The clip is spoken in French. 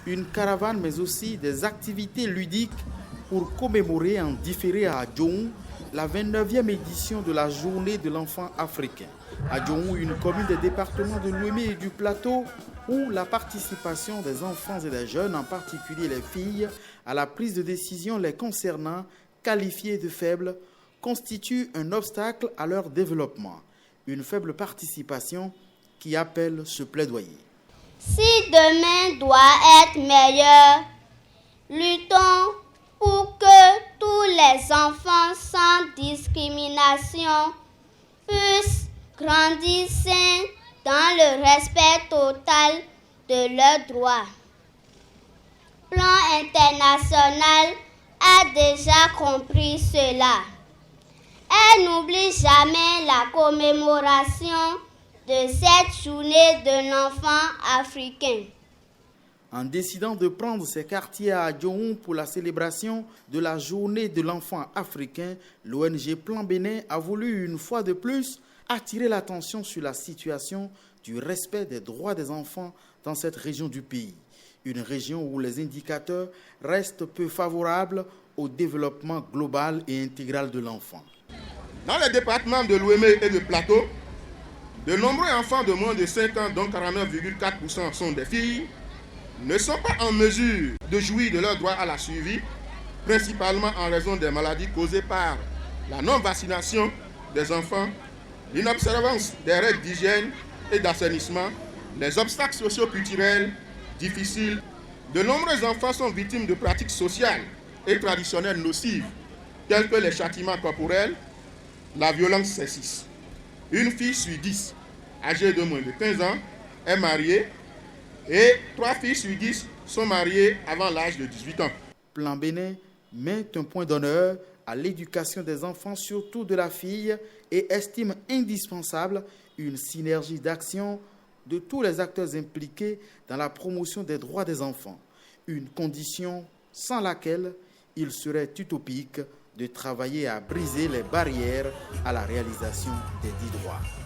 une caravane mais aussi des activités ludiques pour commémorer en différé à Adjoum la 29e édition de la Journée de l'enfant africain. Adjoum, une commune des départements de Lomé et du Plateau, où la participation des enfants et des jeunes, en particulier les filles, à la prise de décision les concernant, qualifiées de faibles, constitue un obstacle à leur développement. Une faible participation qui appelle ce plaidoyer. Si demain doit être meilleur, luttons pour que tous les enfants sans discrimination puissent grandir sains dans le respect total de leurs droits. Plan international a déjà compris cela. Elle n'oublie jamais la commémoration de cette journée de l'enfant africain. En décidant de prendre ses quartiers à Adjoum pour la célébration de la journée de l'enfant africain, l'ONG Plan Bénin a voulu une fois de plus attirer l'attention sur la situation du respect des droits des enfants dans cette région du pays. Une région où les indicateurs restent peu favorables au développement global et intégral de l'enfant. Dans les départements de Lomé et de Plateau, de nombreux enfants de moins de 5 ans, dont 49,4% sont des filles, ne sont pas en mesure de jouir de leur droit à la suivi, principalement en raison des maladies causées par la non-vaccination des enfants, l'inobservance des règles d'hygiène et d'assainissement, les obstacles socio-culturels difficiles. De nombreux enfants sont victimes de pratiques sociales et traditionnelles nocives, telles que les châtiments corporels, la violence sexiste. Une fille sur 10, âgée de moins de 15 ans, est mariée et 3 filles sur 10 sont mariées avant l'âge de 18 ans. Plan Bénin met un point d'honneur à l'éducation des enfants, surtout de la fille, et estime indispensable une synergie d'action de tous les acteurs impliqués dans la promotion des droits des enfants, une condition sans laquelle il serait utopique de travailler à briser les barrières à la réalisation des dits droits.